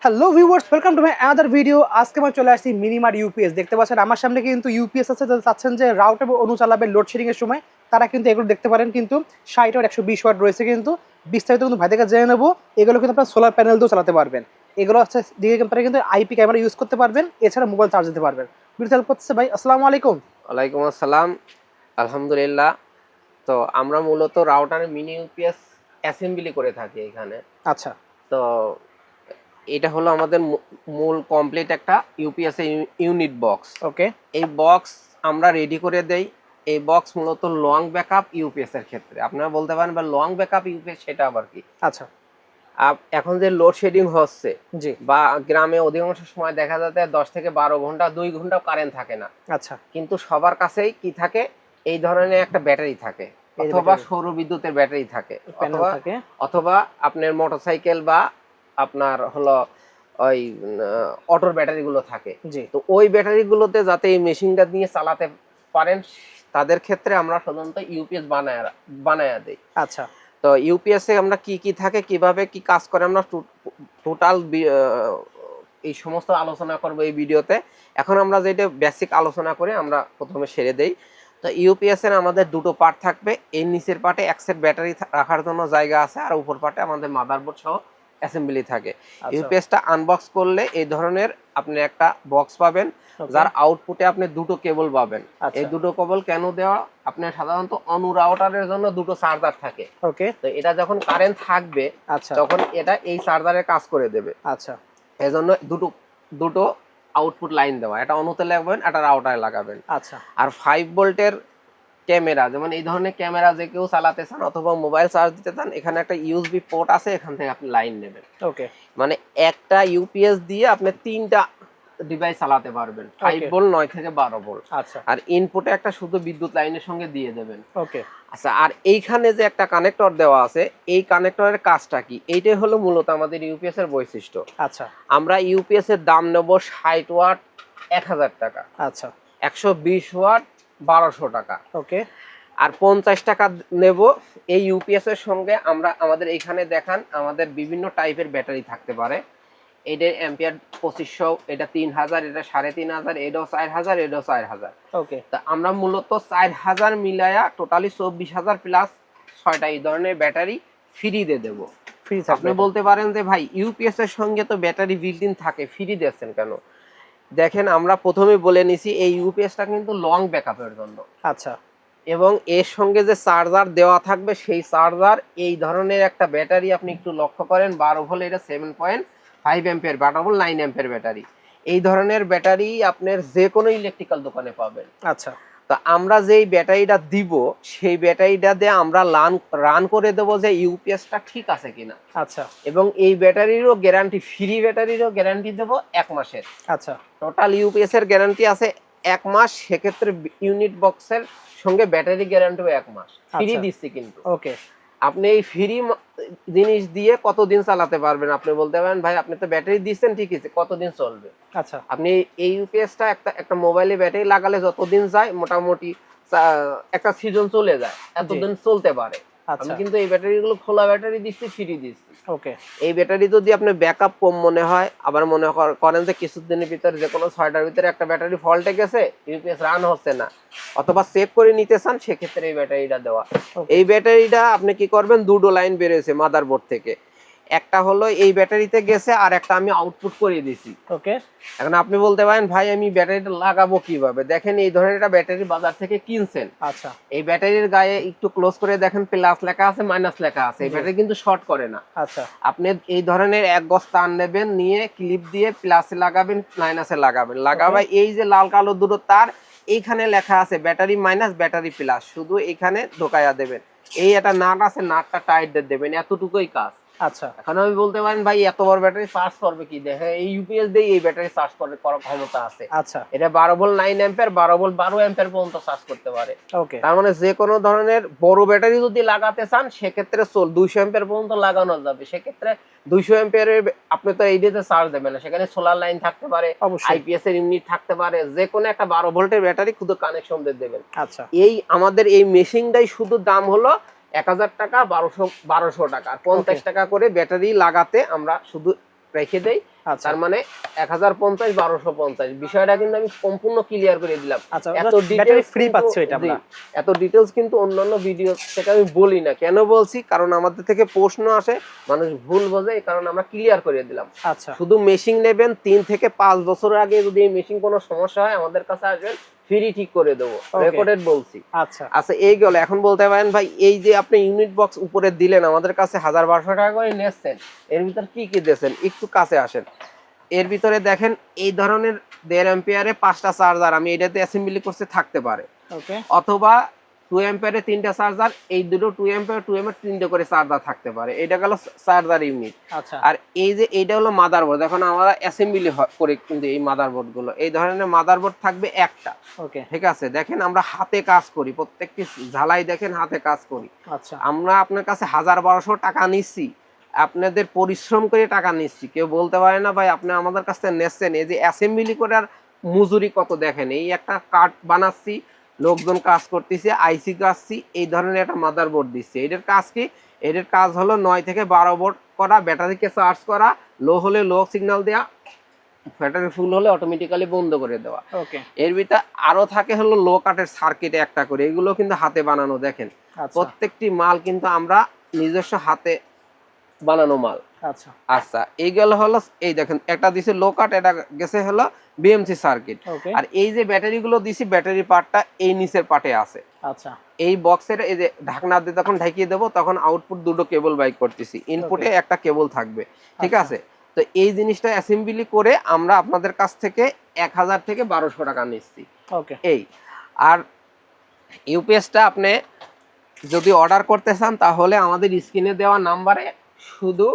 Hello viewers, welcome to my other video. আজকে আমি চলে আসছি মিনিমার ইউপিএস। দেখতে পাচ্ছেন আমার সামনে কিন্তু ইউপিএস আছে। যারা চাচ্ছেন যে রাউটার অনু চালাবে লোডশেডিং এর সময়, তারা কিন্তু এগুলো দেখতে পারেন। কিন্তু 60 ওয়াট 120 ওয়াট রয়েছে। কিন্তু বিস্তারিত কিন্তু ভাই থেকে জেনে নেবো। এগুলো কিন্তু আপনার সোলার প্যানেল দিয়েও চালাতে পারবেন। এগুলো হচ্ছে দিকে আপনারা কিন্তু আইপি ক্যামেরা ইউজ করতে পারবেন, এছাড়া মোবাইল চার্জ দিতে পারবেন। ভিডিও হেল্প করতেছে ভাই। আসসালামু আলাইকুম। ওয়ালাইকুম আসসালাম। আলহামদুলিল্লাহ। তো আমরা মূলত রাউটারের মিনি ইউপিএস অ্যাসেম্বলি করে থাকি এখানে। আচ্ছা, তো এটা হলো আমাদের মূল কমপ্লিট একটা ইউপিএস এর ইউনিট বক্স। ওকে। এই বক্স আমরা রেডি করে দেই। এই বক্স মূলত লং ব্যাকআপ ইউপিএস এর ক্ষেত্রে আপনারা বলতে পারেন বা লং ব্যাকআপ ইউপিএস সেটা আবার কি। আচ্ছা। এখন যে লোডশেডিং হচ্ছে জি। বা গ্রামে অধিকাংশ সময় দেখা যাচ্ছে 10 থেকে 12 ঘন্টা 2 ঘন্টা কারেন্ট থাকে না, আচ্ছা। কিন্তু সবার কাছেই কি থাকে, এই ধরনের একটা ব্যাটারি থাকে, এই অথবা সৌর বিদ্যুতের ব্যাটারি থাকে, প্যানেল অথবা থাকে। অথবা আপনার মোটরসাইকেল বা আপনার হলো ওই অটোর ব্যাটারি গুলো থাকে। জি। তো ওই ব্যাটারি গুলোতে যাতে এই মেশিনটা নিয়ে চালাতে পারেন, তাদের ক্ষেত্রে আমরা সাধারণত ইউপিএস বানায়া দিই। আচ্ছা। তো ইউপিএস এ আমরা কি কি থাকে, কিভাবে কি কাজ করে, আমরা টোটাল এই সমস্ত আলোচনা করব এই ভিডিওতে। এখন আমরা যেটা বেসিক আলোচনা করে আমরা প্রথমে সেরে দেই। তো ইউপিএস এর আমাদের দুটো পার্ট থাকবে। এই নিচের পার্টে এক সেট ব্যাটারি রাখার জন্য জায়গা আছে, আর উপর পার্টে আমাদের মাদারবোর্ড সহ অ্যাসেম্বলি থাকে। ইউপিএসটা আনবক্স করলে এই ধরনের আপনি একটা বক্স পাবেন, যার আউটপুটে আপনি দুটো কেবল পাবেন। এই দুটো কেবল কেন দেওয়া, আপনার সাধারণত অনু রাউটারের জন্য দুটো চার্জার থাকে। ওকে। তো এটা যখন কারেন্ট থাকবে তখন এটা এই চার্জারে কাজ করে দেবে। আচ্ছা। এজন্য দুটো দুটো আউটপুট লাইন দেওয়া, এটা অনুতে লাগাবেন, এটা রাউটারে লাগাবেন। আচ্ছা। আর 5 ভোল্টের ক্যামেরা, যেমন এই ধরনের ক্যামেরা যে কেউ চালাতে চান অথবা মোবাইল চার্জ দিতে চান, এখানে একটা ইউএসবি পোর্ট আছে, এখান থেকে আপনি লাইন নেবেন। ওকে। মানে একটা ইউপিএস দিয়ে আপনি তিনটা ডিভাইস চালাতে পারবেন। 5 ভোল্ট 9 থেকে 12 ভোল্ট। আচ্ছা। আর ইনপুটে একটা শুধু বিদ্যুৎ লাইনের সঙ্গে দিয়ে দেবেন। ওকে। আচ্ছা, আর এইখানে যে একটা কানেক্টর দেওয়া আছে, এই কানেক্টরের কাজটা কি, এইটাই হলো মূলত আমাদের ইউপিএস এর বৈশিষ্ট্য। আচ্ছা। আমরা ইউপিএস এর দাম নেব 60 ওয়াট 1000 টাকা, আচ্ছা। 120 ওয়াট 1200 টাকা, ওকে। আর 50 টাকা নেব এই ইউপিএস এর সঙ্গে। আমরা আমাদের এখানে দেখান, আমাদের বিভিন্ন টাইপের ব্যাটারি থাকতে পারে। এটা অ্যাম্পিয়ার 2500, এটা 3000, এটা 3500, এটাও 4000, এটাও 4000। ওকে। তা আমরা মূলত 4000 মিলায়া টোটালি 24000 প্লাস 6টা এই ধরনের ব্যাটারি ফ্রি দিয়ে দেবো। আপনি বলতে পারেন যে ভাই ইউপিএস এর সঙ্গে তো ব্যাটারি বিল্ট ইন থাকে, ফ্রি দিচ্ছেন কেন? দেখেন, আমরা প্রথমে বলে নিছি এই ইউপিএসটা কিন্তু লং ব্যাকআপের জন্য। আচ্ছা। এবং এর সঙ্গে যে চার্জার দেওয়া থাকবে, সেই চার্জার এই ধরনের একটা ব্যাটারি, আপনি একটু লক্ষ্য করেন 12 ভোল্ট, এটা 7.5 অ্যাম্পিয়ার বা 9 অ্যাম্পিয়ার ব্যাটারি। এই ধরনের ব্যাটারি আপনার যে কোনো ইলেকট্রিক্যাল দোকানে পাবেন। আচ্ছা। তো আমরা যেই ব্যাটারিটা দিব, সেই ব্যাটারিটা দিয়ে আমরা রান করে দেবো যে ইউপিএসটা ঠিক আছে কিনা। আচ্ছা। এবং এই ব্যাটারিরও গ্যারান্টি, ফ্রি ব্যাটারিরও গ্যারান্টি দেবো 1 মাসের। আচ্ছা। টোটাল ইউপিএস এর গ্যারান্টি আছে 1 মাস। সেক্ষেত্রে ইউনিট বক্সের সঙ্গে ব্যাটারি গ্যারান্টিও 1 মাস ফ্রি দিচ্ছি। কিন্তু ওকে। আপনি এই ফ্রি জিনিস দিয়ে কতদিন চালাতে পারবেন? আপনি বলতে পারেন ভাই আপনি তো ব্যাটারি দিচ্ছেন ঠিক আছে, কতদিন চলবে? আচ্ছা। আপনি এই ইউপিএসটা একটা মোবাইলে ব্যাটারি লাগালে যতদিন যায় মোটামুটি একটা সিজন চলে যায়, এতদিন চলতে পারে। আমি কিন্তু এই ব্যাটারিগুলো খোলা ব্যাটারি দিচ্ছি, ফ্রি দিচ্ছি। ওকে। এই ব্যাটারি যদি আপনার ব্যাকআপ কম মনে হয়, আবার মনে করেন যে কিছুদিনের ভিতরে যে কোনো 6টার ভিতরে একটা ব্যাটারি ফল্টে গেছে, ইউপিএস রান হচ্ছে না, অথবা চেক করে নিতে চান, সেক্ষেত্রে এই ব্যাটারিটা দেওয়া। এই ব্যাটারিটা আপনি কি করবেন, দুটো লাইন বেরিয়েছে মাদারবোর্ড থেকে, একটা হলো এই ব্যাটারিতে গেছে, আর একটা আমি আউটপুট করে দিছি। ওকে। এখন আপনি বলতে পারেন ভাই আমি ব্যাটারিটা লাগাবো কিভাবে? দেখেন, এই ধরনের একটা ব্যাটারি বাজার থেকে কিনছেন। আচ্ছা। এই ব্যাটারির গায়ে একটু ক্লোজ করে দেখেন, প্লাস লেখা আছে, মাইনাস লেখা আছে। এই ব্যাটারি কিন্তু শর্ট করে না। আচ্ছা। আপনি এই ধরনের এক গজ তার নেবেন, নিয়ে ক্লিপ দিয়ে প্লাসে লাগাবেন, মাইনাসে লাগাবেন। লাগাবে এই যে লাল কালো দুটো তার, এইখানে লেখা আছে ব্যাটারি মাইনাস ব্যাটারি প্লাস, শুধু এখানে ঢোকাইয়া দেবেন। এই একটা নাট আছে, নাটটা টাইট দিয়ে দেবেন, এতটুকুই কাজ। আচ্ছা। এখন আমি বলতে পারেন ভাই এত বড় ব্যাটারি চার্জ করবে কি? দেখে এই ইউপিএস দিয়ে এই ব্যাটারি চার্জ করার ক্ষমতা আছে। আচ্ছা। এটা 12 ভোল্ট 9 অ্যাম্পিয়ার, 12 ভোল্ট 12 অ্যাম্পিয়ার পর্যন্ত চার্জ করতে পারে। ওকে। তার মানে যে কোনো ধরনের বড় ব্যাটারি যদি লাগাতে চান, সেক্ষেত্রে 200 অ্যাম্পিয়ার পর্যন্ত লাগানো যাবে। সেক্ষেত্রে 200 অ্যাম্পিয়ারের আপনি তো এই দিতে চার্জ দেবেন না, সেখানে সোলার লাইন থাকতে পারে, আইপিএস এর ইউনিট থাকতে পারে, যে কোনো একটা 12 ভোল্টের ব্যাটারি শুধু কানেকশন দিয়ে দেবেন। আচ্ছা। এই আমাদের এই মেশিনটাই শুধু দাম হলো 1000 টাকা, 1200 টাকা, আর 50 টাকা করে ব্যাটারি লাগাতে আমরা শুধু রেখে দেই, আচ্ছা তার মানে 1050 1250 বিষয়টা কিন্তু আমি সম্পূর্ণ ক্লিয়ার করে দিলাম। আচ্ছা, এত ব্যাটারি ডিটেইলস ফ্রি পাচ্ছে এটা আমরা। এত ডিটেইলস কিন্তু অন্যান্য ভিডিও থেকে আমি বলি না। কেন বলছি? কারণ আমাদের থেকে প্রশ্ন আসে, মানুষ ভুল বোঝে, এই কারণে আমরা ক্লিয়ার করে দিলাম। আচ্ছা শুধু মেশিন নেবেন, 3 থেকে 5 বছরের আগে যদি এই মেশিন কোনো সমস্যা হয় আমাদের কাছে আসবেন, ফ্রি ঠিক করে দেবো, রেকর্ডেড বলছি। আচ্ছা আচ্ছা এই গেল। এখন বলতে পারেন ভাই এই যে আপনি ইউনিট বক্স উপরে দিলেন, আমাদের কাছে 1000-1200 টাকা করে নিচ্ছেন, এর ভিতর কি কি দিয়েছেন? একটু কাছে আসেন। এর ভিতরে দেখেন এই ধরনের 1.5 অ্যাম্পিয়ারে 5টা চার্জার আমি এটাতে অ্যাসেম্বলি করতে থাকতে পারে, ওকে অথবা 2 অ্যাম্পিয়ারে 3টা চার্জার, এই দুটো 2 অ্যাম্পিয়ার 2 অ্যাম্পিয়ার 3টে করে চার্জার থাকতে পারে। এটা গেল চার্জার ইউনিট। আচ্ছা আর এই যে এইটা হলো মাদারবোর্ড। এখন আমরা অ্যাসেম্বলি করে কিন্তু এই মাদারবোর্ড গুলো, এই ধরনের মাদারবোর্ড থাকবে একটা। ওকে ঠিক আছে, দেখেন আমরা হাতে কাজ করি, প্রত্যেকটি ঝালাই দেখেন হাতে কাজ করি। আচ্ছা আমরা আপনার কাছে 1000-1200 টাকা নিচ্ছি, আপনাদের পরিশ্রম করে টাকা নিচ্ছি। কেউ বলতে পারে না ভাই আপনি আমাদের কাছ থেকে নেচ্ছেন, এই যে অ্যাসেম্বলি করার মজুরি কত দেখেন। এই একটা কার্ড বানাচ্ছি, লোকজন কাজ করতেছে, আইসি কাজছি, এই ধরনের একটা মাদারবোর্ড দিচ্ছে। এটার কাজ কি? এটার কাজ হলো 9 থেকে 12 ভোল্ট করা, ব্যাটারিকে চার্জ করা, লো হলে লো সিগন্যাল দেওয়া, ব্যাটারি ফুল হলে অটোমেটিক্যালি বন্ধ করে দেওয়া। ওকে এর ভিতরে আরো থাকে হলো লো কাটের সার্কিটে একটা করে, এগুলো কিন্তু হাতে বানানো। দেখেন আচ্ছা প্রত্যেকটি মাল কিন্তু আমরা নিজস্ব হাতে বানানো মাল। আচ্ছা আচ্ছা এই গেল হলো, এই দেখেন একটা দিছে লো কাট, এটা গেছে হলো বিএমসি সার্কিট। ওকে আর এই যে ব্যাটারি গুলো দিছি, ব্যাটারি পার্টটা এই নিচের পার্টে আছে। আচ্ছা এই বক্সের এই যে ঢাকনা দিয়ে যখন ঢাকিয়ে দেবো, তখন আউটপুট দুটো কেবল বাইক করতেছি, ইনপুটে একটা কেবল থাকবে। ঠিক আচ্ছা। আছে, তো এই জিনিসটা অ্যাসেম্বলি করে আমরা আপনাদের কাছ থেকে 1000 থেকে 1200 টাকা নিচ্ছি। ওকে এই আর ইউপিএসটা আপনি যদি অর্ডার করতে চান, তাহলে আমাদের স্ক্রিনে দেওয়া নাম্বারে শুধু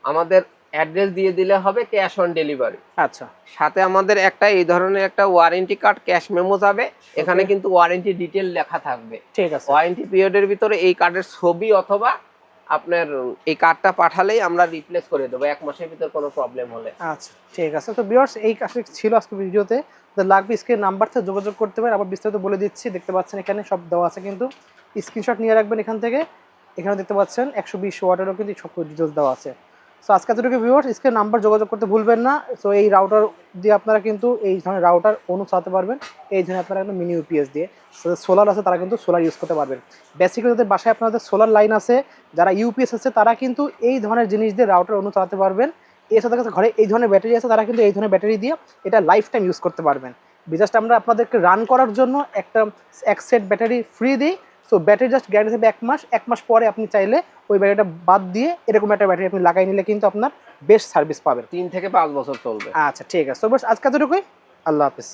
আমাদের অ্যাড্রেস দিয়ে দিলে হবে, ক্যাশ অন ডেলিভারি। আচ্ছা সাথে আমাদের একটা এই ধরনের একটা ওয়ারেন্টি কার্ড, ক্যাশ মেমো যাবে, এখানে Okay. কিন্তু ওয়ারেন্টি ডিটেল লেখা থাকবে। ঠিক আছে ওয়ারেন্টি পিরিয়ডের ভিতরে এই কার্ডের ছবি অথবা আপনার এই কার্ডটা পাঠালেই আমরা রিপ্লেস করে দেবো 1 মাসের ভিতর কোনো প্রবলেম হলে। আচ্ছা ঠিক আছে। তো ভিউয়ার্স এই কাজটা ছিল আজকে ভিডিওতে, তো লাগবে স্ক্রিন নাম্বার থেকে যোগাযোগ করতে পারেন। আবার বিস্তারিত বলে দিচ্ছি, দেখতে পাচ্ছেন এখানে সব দেওয়া আছে, কিন্তু স্ক্রিনশট নিয়ে রাখবেন এখান থেকে। এখানে দেখতে পাচ্ছেন 120 ওয়াটেরও কিন্তু সব ডিটেলস দেওয়া আছে। সো আজকে এতটুকু ভিউয়ার্স, স্ক্রিন নাম্বার যোগাযোগ করতে ভুলবেন না। সো এই রাউটার দিয়ে আপনারা কিন্তু এই ধরনের রাউটার অনু চালাতে পারবেন, এই ধরনের আপনারা একটা মিনি ইউপিএস দিয়ে। সোলার আছে তারা কিন্তু সোলার ইউজ করতে পারবেন। বেসিক্যালি যাদের বাসায় আপনাদের সোলার লাইন আছে, যারা ইউপিএস আছে, তারা কিন্তু এই ধরনের জিনিস দিয়ে রাউটার অনু চালাতে পারবেন। এর সাথে কাছে ঘরে এই ধরনের ব্যাটারি আছে, তারা কিন্তু এই ধরনের ব্যাটারি দিয়ে এটা লাইফ টাইম ইউজ করতে পারবেন। জাস্ট আমরা আপনাদেরকে রান করার জন্য এক সেট ব্যাটারি ফ্রি দিই। সো ব্যাটারি জাস্ট গ্যারান্টি থাকবে 1 মাস পরে আপনি চাইলে ওই ব্যাটারিটা বাদ দিয়ে এরকম একটা ব্যাটারি আপনি লাগাই নিলে কিন্তু আপনার বেস্ট সার্ভিস পাবেন। 3 থেকে 5 বছর চলবে। আচ্ছা ঠিক আছে। তো বাস আজকে এতটুকুই। আল্লাহ হাফিজ।